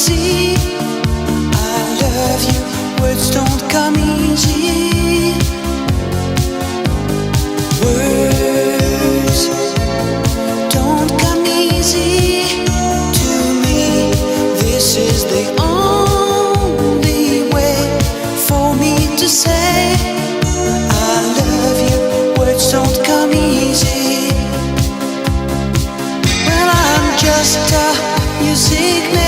easy. I love you, words don't come easy. Words don't come easy to me. This is the only way for me to say I love you. Words don't come easy. Well, I'm just a music man.